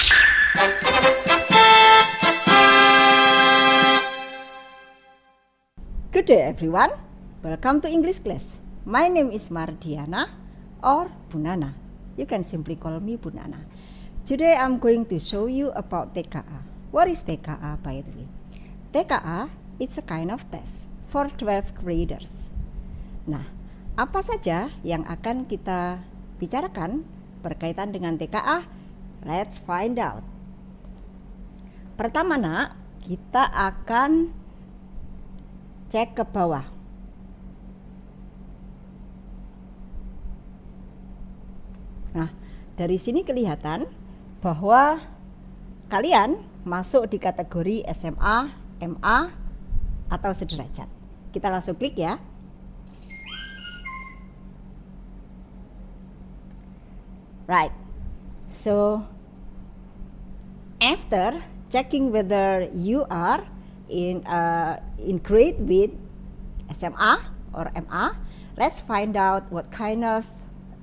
Good day everyone, welcome to English class. My name is Mardiana or Bunana. You can simply call me Bunana. Today I'm going to show you about TKA. What is TKA by the way? TKA is a kind of test for 12th graders. Nah, apa saja yang akan kita bicarakan berkaitan dengan TKA? Let's find out. Pertama nak, kita akan cek ke bawah. Nah, dari sini kelihatan bahwa kalian masuk di kategori SMA, MA, atau sederajat. Kita langsung klik ya. Right. So, after checking whether you are in grade with SMA or MA, let's find out what kind of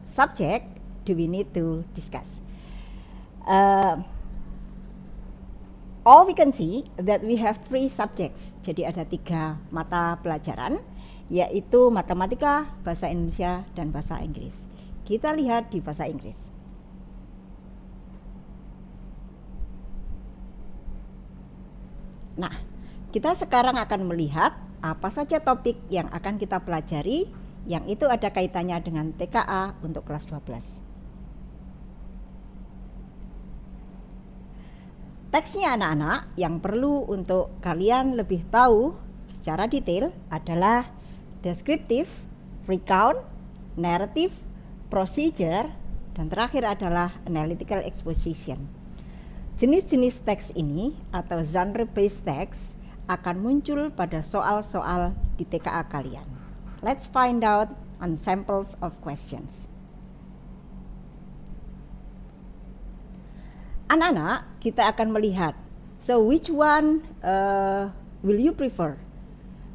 subject do we need to discuss. All we can see that we have 3 subjects. Jadi ada 3 mata pelajaran, yaitu matematika, bahasa Indonesia, dan bahasa Inggris. Kita lihat di bahasa Inggris. Nah, kita sekarang akan melihat apa saja topik yang akan kita pelajari, yang itu ada kaitannya dengan TKA untuk kelas 12. Teksnya anak-anak yang perlu untuk kalian lebih tahu secara detail adalah descriptive, recount, narrative, procedure, dan terakhir adalah analytical exposition. Jenis-jenis teks ini atau genre-based text akan muncul pada soal-soal di TKA kalian. Let's find out on samples of questions. Anak-anak, kita akan melihat. So which one will you prefer?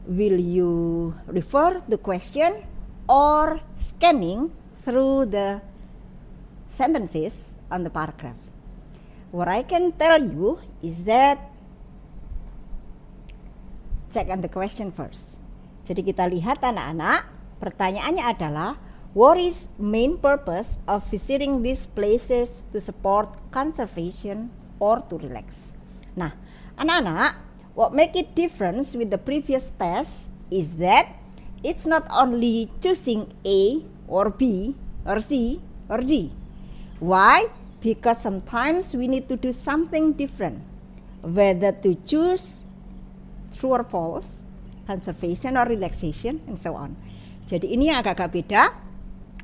Will you refer the question or scanning through the sentences on the paragraph? What I can tell you is that check on the question first. Jadi kita lihat anak-anak, pertanyaannya adalah what is main purpose of visiting these places to support conservation or to relax? Nah, anak-anak, what make it difference with the previous test is that it's not only choosing A or B or C or D. Why? Because sometimes we need to do something different, whether to choose true or false, conservation or relaxation, and so on. Jadi ini agak-agak beda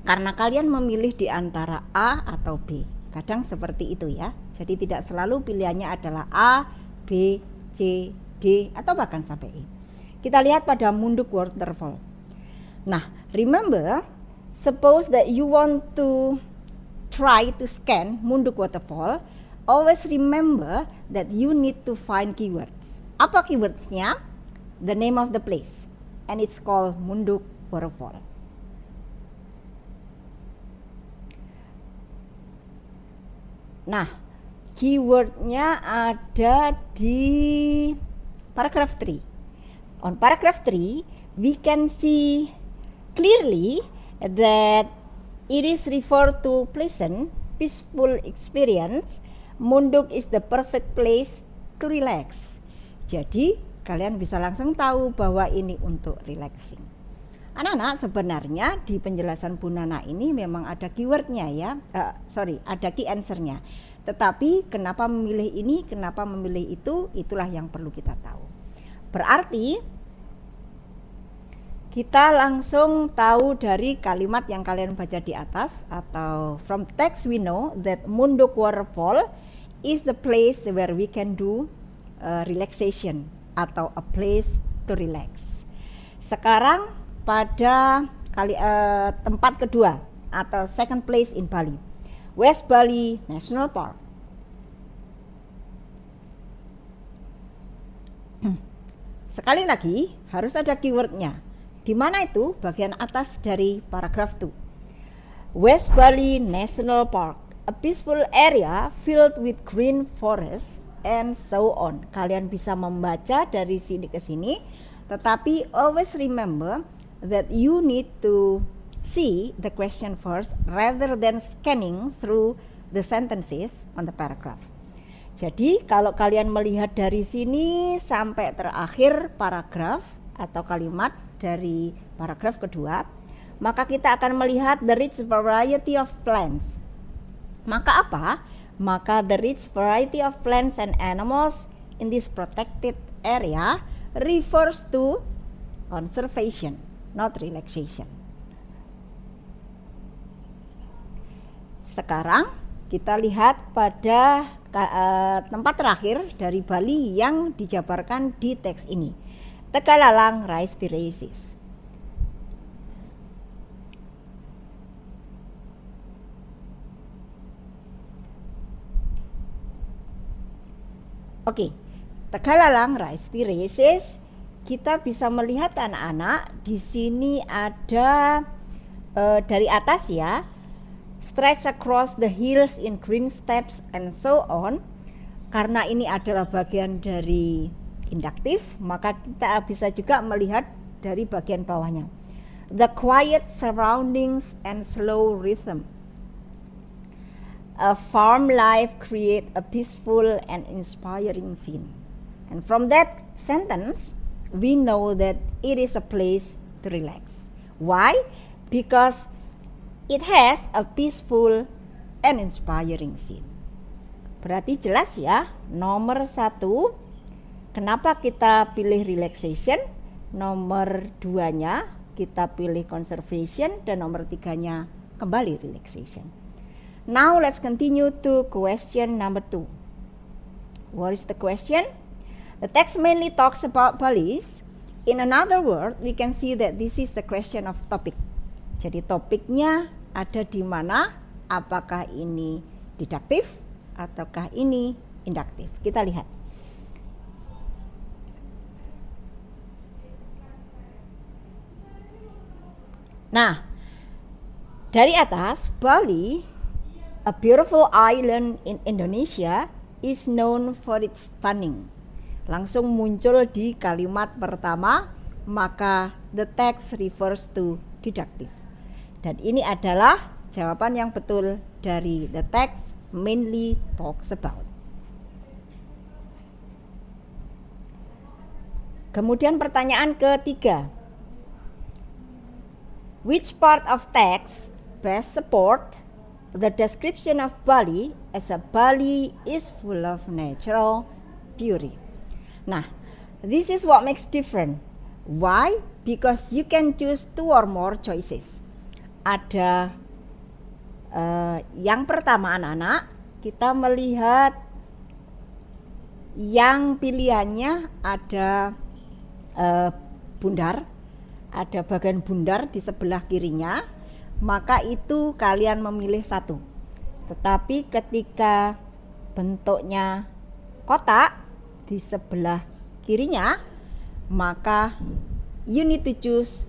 karena kalian memilih di antara A atau B. Kadang seperti itu ya. Jadi tidak selalu pilihannya adalah A, B, C, D, atau bahkan sampai E. Kita lihat pada Munduk waterfall. Nah, remember, suppose that you want to try to scan Munduk waterfall, always remember that you need to find keywords. Apa keywordsnya? The name of the place, and it's called Munduk waterfall. Nah, keywordnya ada di paragraph 3. On paragraph 3, we can see clearly that it is referred to pleasant, peaceful experience. Munduk is the perfect place to relax. Jadi, kalian bisa langsung tahu bahwa ini untuk relaxing. Anak-anak, sebenarnya di penjelasan Bu Nana ini memang ada keywordnya ya, ada key answernya. Tetapi kenapa memilih ini, kenapa memilih itu, itulah yang perlu kita tahu. Berarti kita langsung tahu dari kalimat yang kalian baca di atas, atau from text we know that Munduk waterfall is the place where we can do relaxation atau a place to relax. Sekarang pada tempat kedua atau second place in Bali, West Bali National Park. Sekali lagi harus ada keywordnya. Di mana itu? Bagian atas dari paragraf 2. West Bali National Park a peaceful area filled with green forest and so on. Kalian bisa membaca dari sini ke sini, tetapi always remember that you need to see the question first rather than scanning through the sentences on the paragraph. Jadi kalau kalian melihat dari sini sampai terakhir paragraf atau kalimat dari paragraf kedua, maka kita akan melihat the rich variety of plants. Maka apa? Maka the rich variety of plants and animals in this protected area refers to conservation, not relaxation. Sekarang kita lihat pada tempat terakhir dari Bali yang dijabarkan di teks ini. Tegalalang Rice Terraces. Oke, Tegalalang Rice Terraces, kita bisa melihat anak-anak di sini ada dari atas ya, stretch across the hills in green steps and so on. Karena ini adalah bagian dari induktif, maka kita bisa juga melihat dari bagian bawahnya. The quiet surroundings and slow rhythm. A farm life create a peaceful and inspiring scene. And from that sentence, we know that it is a place to relax. Why? Because it has a peaceful and inspiring scene. Berarti jelas ya, nomor 1, kenapa kita pilih relaxation, nomor 2-nya kita pilih conservation, dan nomor 3-nya kembali relaxation. Now let's continue to question number 2. What is the question? The text mainly talks about Balis. In another word, we can see that this is the question of topic. Jadi topiknya ada di mana, apakah ini didaktif ataukah ini induktif. Kita lihat. Nah, dari atas, Bali, a beautiful island in Indonesia, is known for its stunning. Langsung muncul di kalimat pertama, maka the text refers to didaktif. Dan ini adalah jawaban yang betul dari the text mainly talks about. Kemudian pertanyaan ketiga. Which part of text best support the description of Bali as a Bali is full of natural beauty? Nah, this is what makes different. Why? Because you can choose 2 or more choices. Ada yang pertama anak-anak, kita melihat yang pilihannya ada bundar, ada bagian bundar di sebelah kirinya, maka itu kalian memilih 1. Tetapi ketika bentuknya kotak di sebelah kirinya, maka you need to choose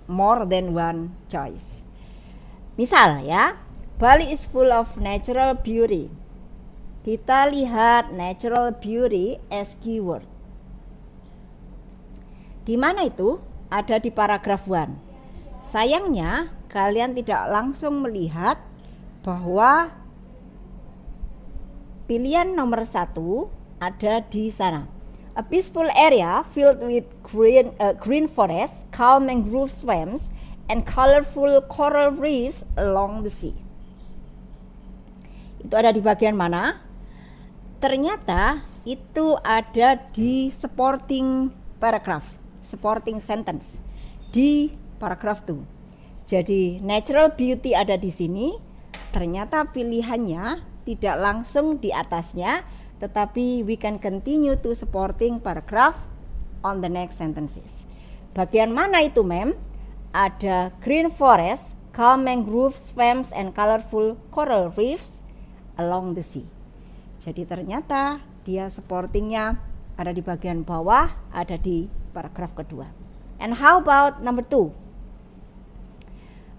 more than one choice. Misal ya, Bali is full of natural beauty. Kita lihat natural beauty as keyword. Di mana itu? Ada di paragraf 1. Sayangnya kalian tidak langsung melihat bahwa pilihan nomor 1 ada di sana. A peaceful area filled with green forest, calm mangrove swamps, and colorful coral reefs along the sea. Itu ada di bagian mana? Ternyata itu ada di supporting paragraph, supporting sentence di paragraf 2. Jadi natural beauty ada di sini. Ternyata pilihannya tidak langsung di atasnya, tetapi we can continue to supporting paragraph on the next sentences. Bagian mana itu, ma'am? Ada green forest, calm mangrove swamps, and colorful coral reefs along the sea. Jadi ternyata dia supportingnya ada di bagian bawah, ada di paragraf kedua. And how about number 2?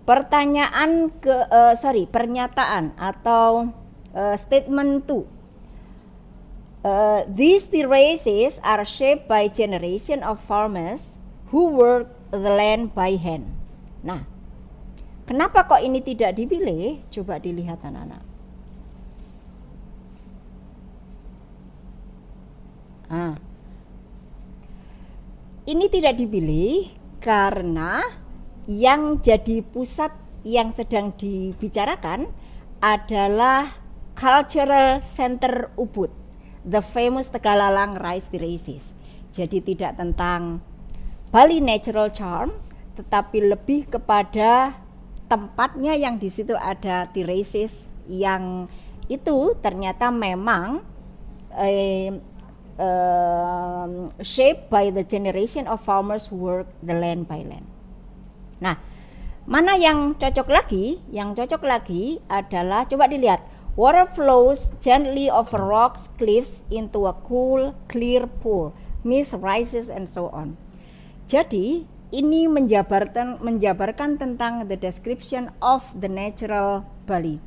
Pernyataan atau statement 2. These terraces are shaped by generation of farmers who work the land by hand. Nah, kenapa kok ini tidak dipilih? Coba dilihat anak-anak. Ini tidak dipilih karena yang jadi pusat yang sedang dibicarakan adalah Cultural Center Ubud, the famous Tegalalang Rice Terraces. Jadi tidak tentang Bali Natural Charm, tetapi lebih kepada tempatnya yang di situ ada terraces yang itu ternyata memang shaped by the generation of farmers who work the land by land. Nah, mana yang cocok lagi? Yang cocok lagi adalah, coba dilihat, water flows gently over rocks, cliffs into a cool, clear pool. Mist rises and so on. Jadi ini menjabarkan tentang the description of the natural Bali.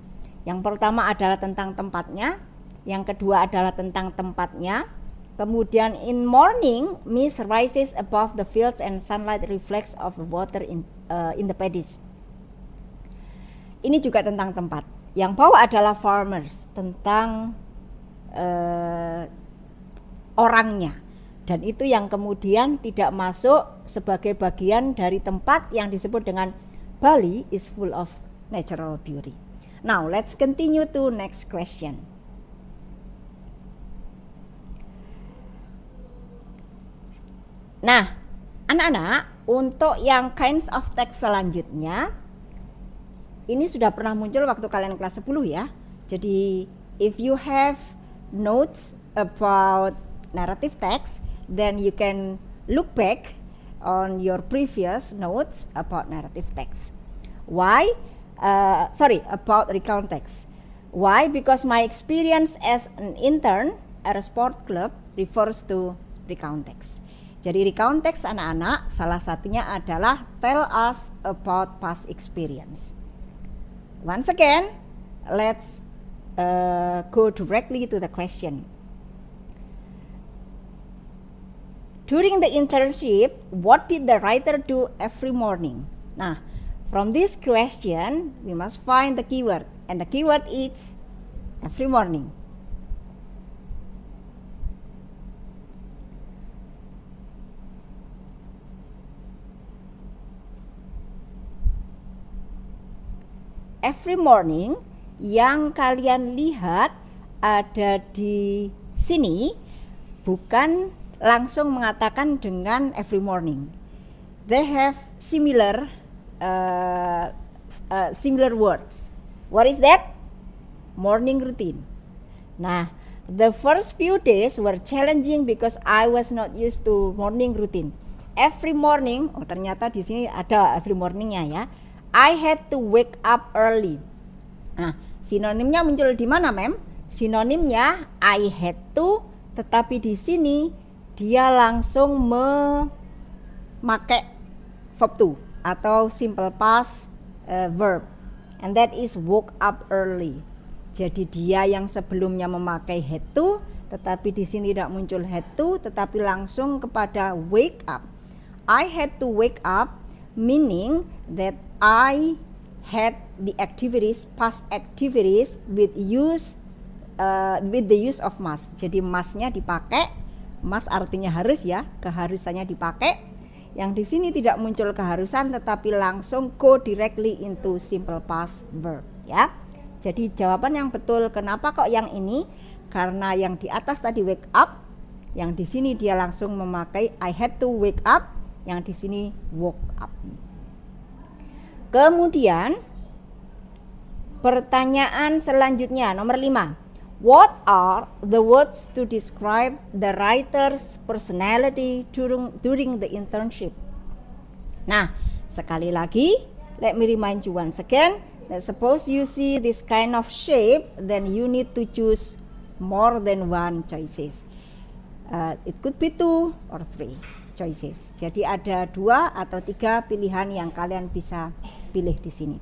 Yang pertama adalah tentang tempatnya, yang kedua adalah tentang tempatnya. Kemudian in morning, mist rises above the fields and sunlight reflects of the water in the paddies. Ini juga tentang tempat. Yang bawah adalah farmers, tentang orangnya. Dan itu yang kemudian tidak masuk sebagai bagian dari tempat yang disebut dengan Bali is full of natural beauty. Now let's continue to next question. Nah, anak-anak, untuk yang kinds of text selanjutnya, ini sudah pernah muncul waktu kalian kelas 10 ya. Jadi, if you have notes about narrative text, then you can look back on your previous notes about narrative text. Why? About recount text. Why? Because my experience as an intern at a sport club refers to recount text. Jadi recount text anak-anak salah satunya adalah tell us about past experience. Once again, let's go directly to the question. During the internship, what did the writer do every morning? Nah, from this question, we must find the keyword. And the keyword is every morning. Every morning yang kalian lihat ada di sini bukan langsung mengatakan dengan every morning. They have similar words. What is that? Morning routine. Nah, the first few days were challenging because I was not used to morning routine. Every morning, ternyata di sini ada every morningnya ya. I had to wake up early. Nah, sinonimnya muncul di mana, Mem? Sinonimnya I had to, tetapi di sini dia langsung memakai verb to atau simple past verb. And that is woke up early. Jadi dia yang sebelumnya memakai had to, tetapi di sini tidak muncul had to, tetapi langsung kepada wake up. I had to wake up, meaning that I had the activities, past activities with the use of must. Jadi must-nya dipakai, must artinya harus ya, keharusannya dipakai. Yang di sini tidak muncul keharusan, tetapi langsung go directly into simple past verb ya. Jadi jawaban yang betul kenapa kok yang ini? Karena yang di atas tadi wake up, yang di sini dia langsung memakai I had to wake up, yang di sini woke up. Kemudian pertanyaan selanjutnya nomor 5. What are the words to describe the writer's personality during the internship? Nah, sekali lagi, let me remind you once again that suppose you see this kind of shape, then you need to choose more than one choices. It could be 2 or 3. choices. Jadi ada 2 atau 3 pilihan yang kalian bisa pilih di sini.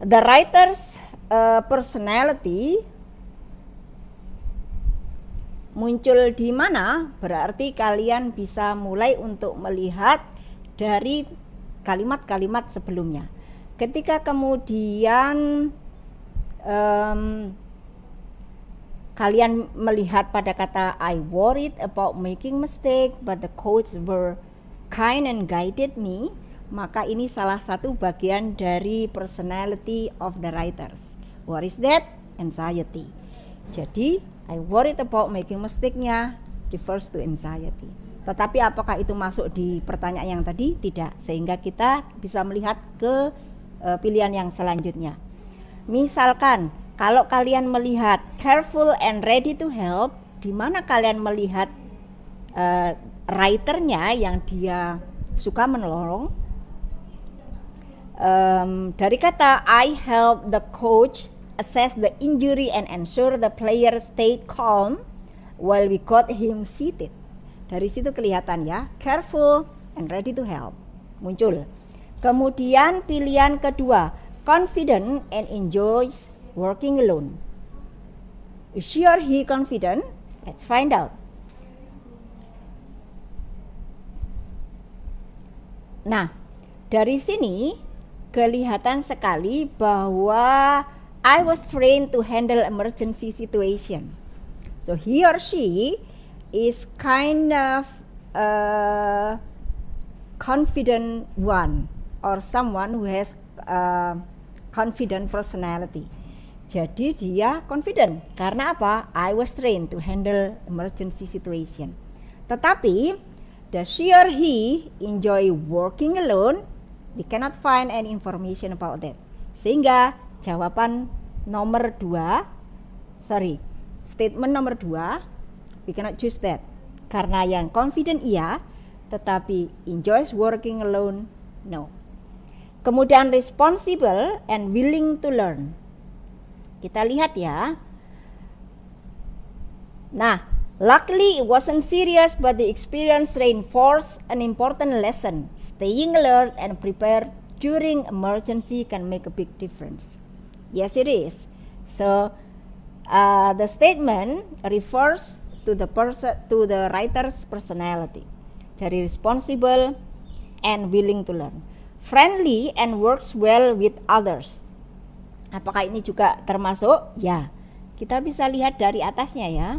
The writer's personality muncul di mana? Berarti kalian bisa mulai untuk melihat dari kalimat-kalimat sebelumnya. Ketika kemudian kalian melihat pada kata I worried about making mistake but the coach were kind and guided me, maka ini salah satu bagian dari personality of the writers. What is that? Anxiety. Jadi I worried about making mistake-nya refers to anxiety. Tetapi apakah itu masuk di pertanyaan yang tadi? Tidak. Sehingga kita bisa melihat ke pilihan yang selanjutnya. Misalkan kalau kalian melihat careful and ready to help, di mana kalian melihat writernya yang dia suka menolong. Dari kata I help the coach assess the injury and ensure the player stayed calm while we got him seated. Dari situ kelihatan ya, careful and ready to help muncul. Kemudian pilihan kedua, confident and enjoys working alone. Is she or he confident? Let's find out. Nah, dari sini kelihatan sekali bahwa I was trained to handle emergency situation. So he or she is kind of confident one or someone who has confident personality. Jadi dia confident karena apa? I was trained to handle emergency situation. Tetapi does she or he enjoy working alone? We cannot find any information about that. Sehingga jawaban nomor 2, statement nomor 2, we cannot choose that. Karena yang confident iya, tetapi enjoys working alone, no. Kemudian responsible and willing to learn. Kita lihat ya. Nah, luckily it wasn't serious, but the experience reinforced an important lesson. Staying alert and prepared during emergency can make a big difference. Yes, it is. So, the statement refers to the writer's personality. Jadi responsible and willing to learn. Friendly and works well with others. Apakah ini juga termasuk? Ya, kita bisa lihat dari atasnya ya.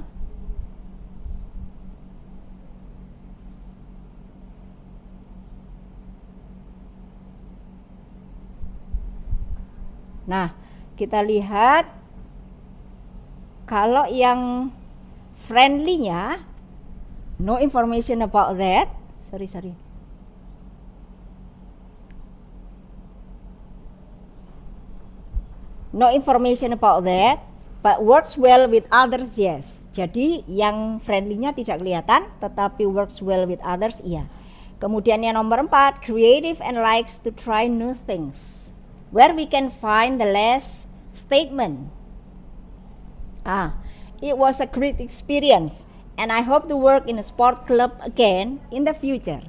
Nah, kita lihat kalau yang friendly-nya, no information about that. Sorry. No information about that, but works well with others, yes. Jadi yang friendly-nya tidak kelihatan, tetapi works well with others, iya. Kemudian yang nomor 4, creative and likes to try new things. Where we can find the last statement. It was a great experience, and I hope to work in a sport club again in the future.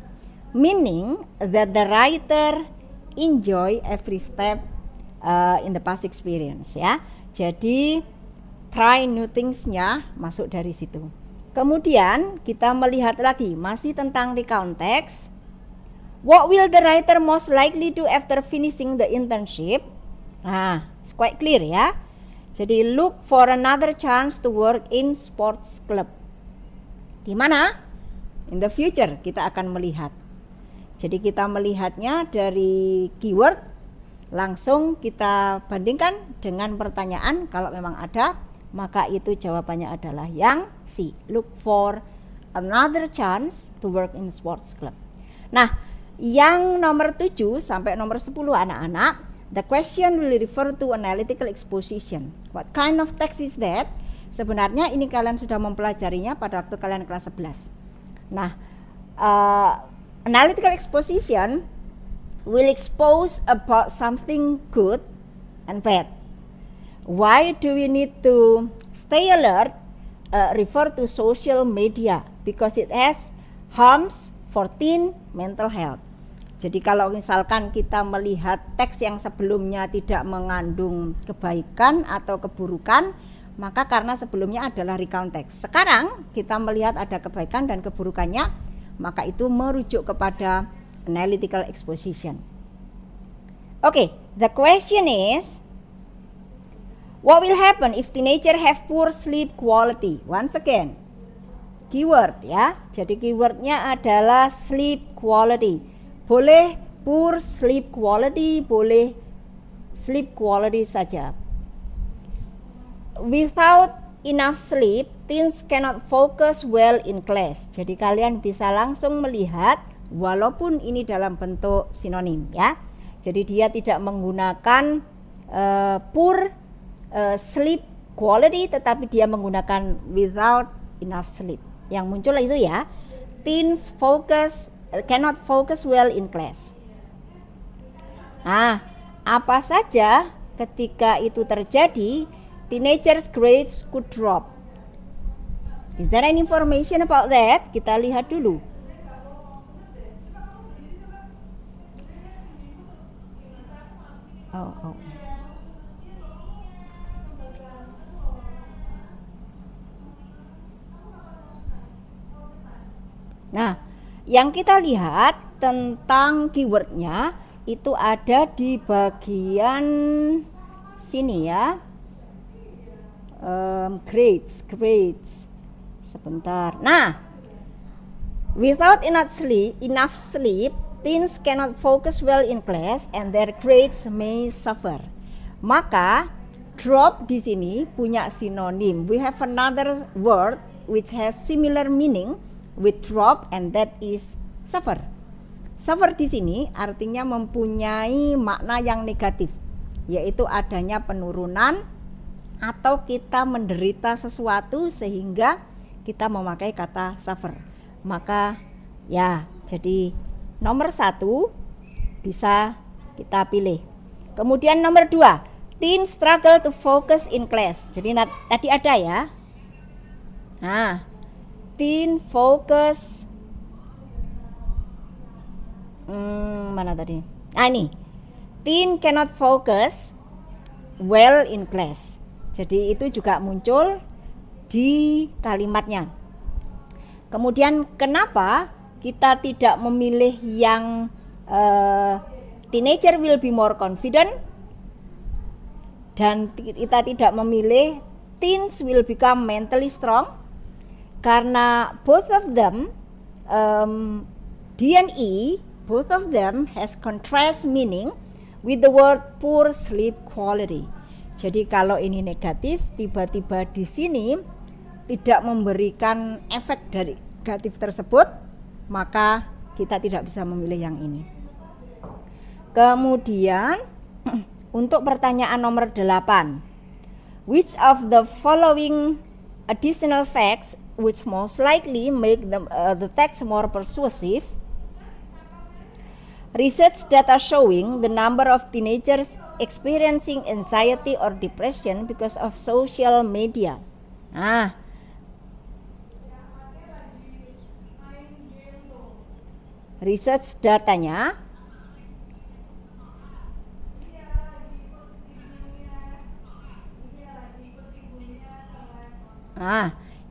Meaning that the writer enjoy every step in the past experience ya. Jadi try new things-nya masuk dari situ. Kemudian kita melihat lagi masih tentang recount text. What will the writer most likely do after finishing the internship? Nah, it's quite clear ya. Jadi look for another chance to work in sports club. Di mana? In the future kita akan melihat. Jadi kita melihatnya dari keyword, langsung kita bandingkan dengan pertanyaan. Kalau memang ada, maka itu jawabannya adalah yang C. Look for another chance to work in sports club. Nah, yang nomor 7 sampai nomor 10 anak-anak, the question will refer to analytical exposition. What kind of text is that? Sebenarnya ini kalian sudah mempelajarinya pada waktu kalian kelas 11. Nah, analytical exposition will expose about something good and bad. Why do we need to stay alert? Refer to social media because it has harms for teen mental health. Jadi kalau misalkan kita melihat teks yang sebelumnya tidak mengandung kebaikan atau keburukan, maka karena sebelumnya adalah recount text. Sekarang kita melihat ada kebaikan dan keburukannya, maka itu merujuk kepada analytical exposition. Okay, the question is, what will happen if teenager have poor sleep quality? Once again, keyword ya. Jadi keywordnya adalah sleep quality. Boleh poor sleep quality, boleh sleep quality saja. Without enough sleep, teens cannot focus well in class. Jadi kalian bisa langsung melihat walaupun ini dalam bentuk sinonim ya. Jadi dia tidak menggunakan poor sleep quality, tetapi dia menggunakan without enough sleep. Yang muncul itu ya, teens cannot focus well in class. Nah, apa saja ketika itu terjadi, teenagers' grades could drop. Is there any information about that? Kita lihat dulu. Oh. Nah, yang kita lihat tentang keywordnya itu ada di bagian sini ya. Grades. Sebentar. Nah, without enough sleep, teens cannot focus well in class and their grades may suffer. Maka drop di sini punya sinonim. We have another word which has similar meaning with drop, and that is suffer. Suffer di sini artinya mempunyai makna yang negatif, yaitu adanya penurunan atau kita menderita sesuatu sehingga kita memakai kata suffer. Maka ya, jadi nomor 1 bisa kita pilih. Kemudian nomor 2, teen struggle to focus in class. Jadi tadi ada ya. Nah, teen focus mana tadi? Ini teen cannot focus well in class. Jadi itu juga muncul di kalimatnya. Kemudian kenapa kita tidak memilih yang teenager will be more confident, dan kita tidak memilih teens will become mentally strong? Karena both of them D and E, both of them has contrast meaning with the word poor sleep quality. Jadi kalau ini negatif, tiba-tiba di sini tidak memberikan efek dari negatif tersebut, maka kita tidak bisa memilih yang ini. Kemudian untuk pertanyaan nomor 8, which of the following additional facts which most likely make the text more persuasive? Research data showing the number of teenagers experiencing anxiety or depression because of social media. Nah, research datanya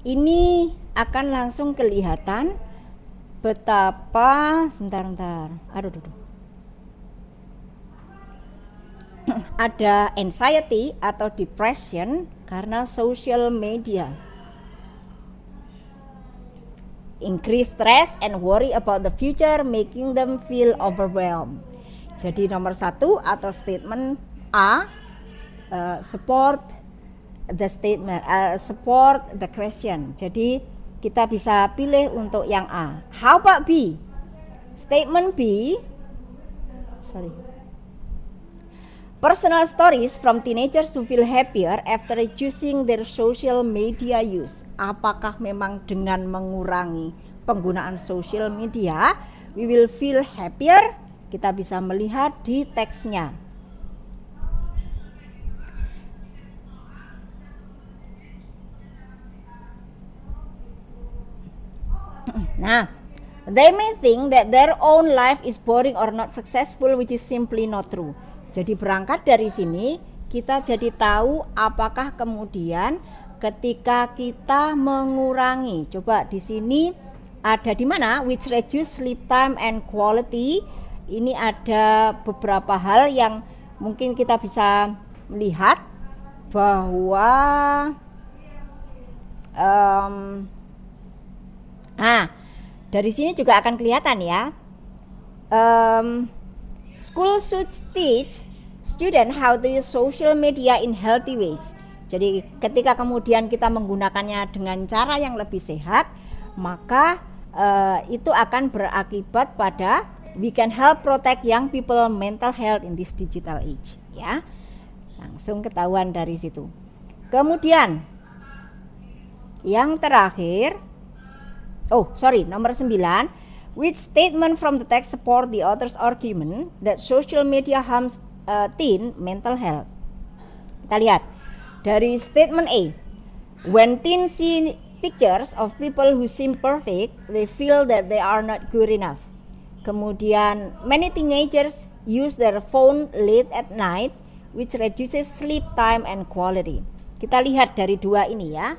ini akan langsung kelihatan betapa ada anxiety atau depression karena social media. Increase stress and worry about the future, making them feel overwhelmed. Jadi nomor 1 atau statement A, support the statement, support the question. Jadi kita bisa pilih untuk yang A. How about B? Statement B, personal stories from teenagers who feel happier after reducing their social media use. Apakah memang dengan mengurangi penggunaan social media we will feel happier? Kita bisa melihat di teksnya. Nah, They may think that their own life is boring or not successful, which is simply not true. Jadi berangkat dari sini, kita jadi tahu apakah kemudian ketika kita mengurangi, coba di sini ada di mana, which reduce sleep time and quality. Ini ada beberapa hal yang mungkin kita bisa melihat bahwa dari sini juga akan kelihatan ya. School should teach student how to use social media in healthy ways. Jadi ketika kemudian kita menggunakannya dengan cara yang lebih sehat, maka itu akan berakibat pada we can help protect young people mental health in this digital age. Ya, langsung ketahuan dari situ. Kemudian yang terakhir, nomor 9, which statement from the text support the author's argument that social media harms teen mental health. Kita lihat dari statement A, when teens see pictures of people who seem perfect, they feel that they are not good enough. Kemudian many teenagers use their phone late at night, which reduces sleep time and quality. Kita lihat dari dua ini ya.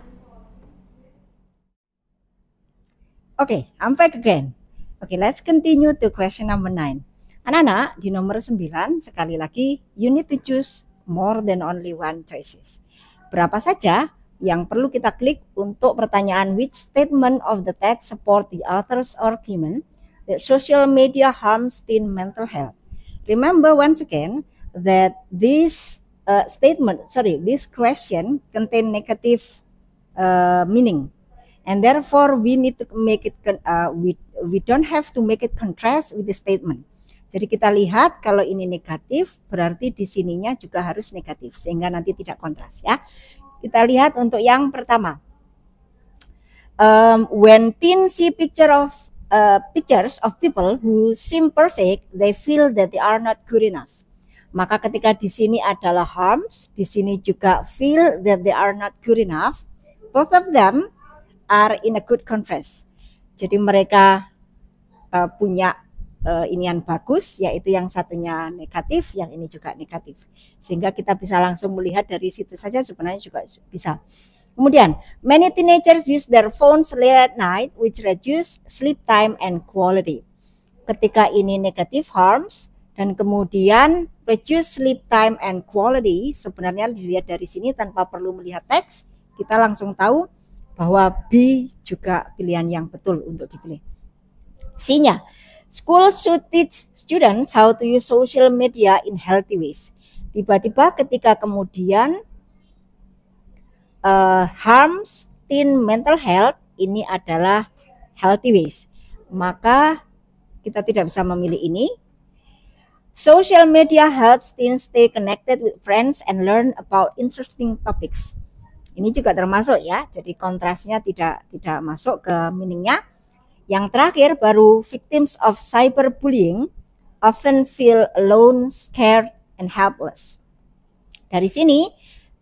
Okay, I'm back again. Okay, let's continue to question number 9. Anak-anak, di nomor 9, sekali lagi, you need to choose more than only one choices. Berapa saja yang perlu kita klik untuk pertanyaan which statement of the text support the author's argument that social media harms teen mental health. Remember once again that this this question contain negative meaning. And therefore we need to make it we don't have to make it contrast with the statement. Jadi kita lihat kalau ini negatif berarti di sininya juga harus negatif sehingga nanti tidak kontras ya. Kita lihat untuk yang pertama. When teens see pictures of people who seem perfect, they feel that they are not good enough. Maka ketika di sini adalah harms, di sini juga feel that they are not good enough. Both of them are in a good contrast. Jadi mereka punya inian bagus, yaitu yang satunya negatif, yang ini juga negatif. Sehingga kita bisa langsung melihat dari situ saja sebenarnya juga bisa. Kemudian, many teenagers use their phones late at night, which reduce sleep time and quality. Ketika ini negative harms dan kemudian reduce sleep time and quality, sebenarnya dilihat dari sini tanpa perlu melihat teks, kita langsung tahu bahwa B juga pilihan yang betul untuk dipilih. C-nya, school should teach students how to use social media in healthy ways. Tiba-tiba ketika kemudian harms teen mental health, ini adalah healthy ways. Maka kita tidak bisa memilih ini. Social media helps teens stay connected with friends and learn about interesting topics. Ini juga termasuk ya, jadi kontrasnya tidak masuk ke meaningnya. Yang terakhir baru victims of cyberbullying often feel alone, scared, and helpless. Dari sini,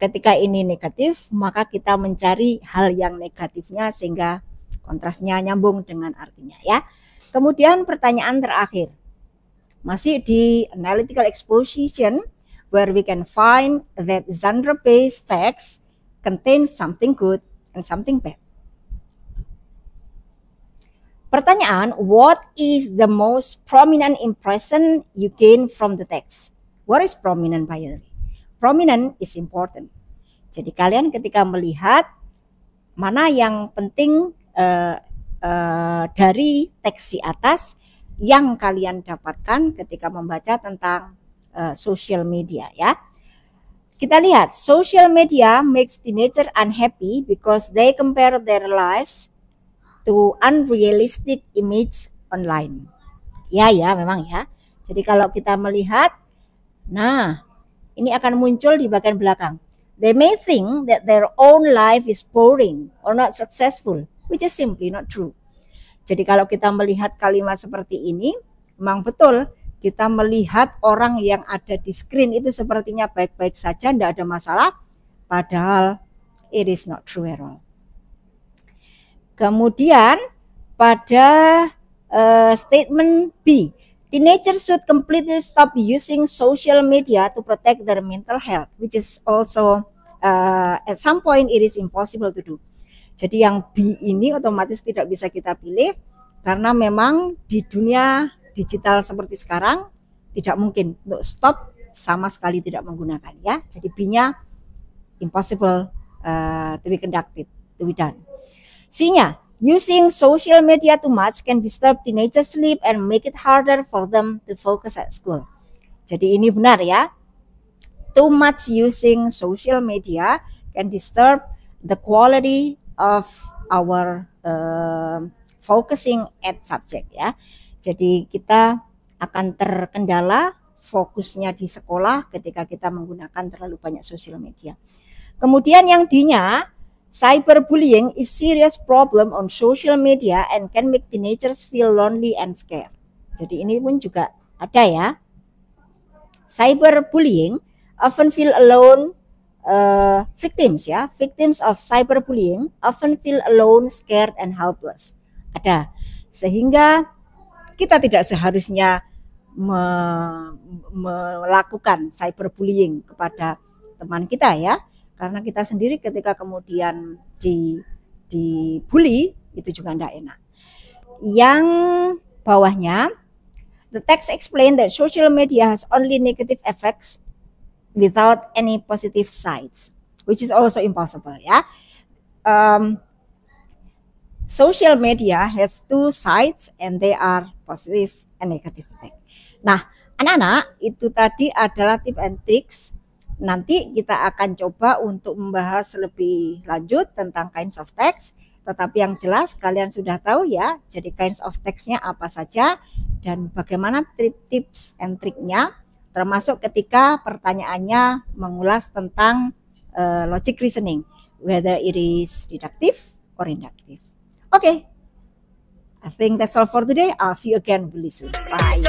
ketika ini negatif, maka kita mencari hal yang negatifnya sehingga kontrasnya nyambung dengan artinya ya. Kemudian pertanyaan terakhir, masih di analytical exposition, where we can find that genre-based text contains something good and something bad. Pertanyaan, what is the most prominent impression you gain from the text? What is prominent, by the way? Prominent is important. Jadi kalian ketika melihat mana yang penting dari teks di atas yang kalian dapatkan ketika membaca tentang social media ya. Kita lihat, social media makes teenager unhappy because they compare their lives to unrealistic image online. Ya memang ya. Jadi kalau kita melihat, nah ini akan muncul di bagian belakang. They may think that their own life is boring or not successful, which is simply not true. Jadi kalau kita melihat kalimat seperti ini, memang betul kita melihat orang yang ada di screen itu sepertinya baik-baik saja, tidak ada masalah, padahal it is not true at all. Kemudian pada Statement B, teenagers should completely stop using social media to protect their mental health, which is also at some point it is impossible to do. Jadi yang B ini otomatis tidak bisa kita pilih karena memang di dunia digital seperti sekarang tidak mungkin untuk stop sama sekali tidak menggunakan ya. Jadi B-nya impossible to be conducted, to be done. C-nya, using social media too much can disturb teenagers' sleep and make it harder for them to focus at school. Jadi ini benar ya. Too much using social media can disturb the quality of our focusing at subject ya. Jadi kita akan terkendala fokusnya di sekolah ketika kita menggunakan terlalu banyak sosial media. Kemudian yang D-nya, cyberbullying is serious problem on social media and can make teenagers feel lonely and scared. Jadi ini pun juga ada ya. Cyberbullying often feel alone. Victims of cyberbullying often feel alone, scared, and helpless. Ada, sehingga kita tidak seharusnya melakukan cyberbullying kepada teman kita ya, karena kita sendiri ketika kemudian dibully itu juga tidak enak. Yang bawahnya, the text explain that social media has only negative effects without any positive sides, which is also impossible ya. Social media has two sides and they are positive and negative effect. Nah, anak-anak, itu tadi adalah tips and tricks. Nanti kita akan coba untuk membahas lebih lanjut tentang kinds of text, tetapi yang jelas kalian sudah tahu ya, jadi kinds of text-nya apa saja dan bagaimana tips and triknya, termasuk ketika pertanyaannya mengulas tentang logic reasoning, whether it is deductive or inductive. Okay, I think that's all for today. I'll see you again really soon. Bye.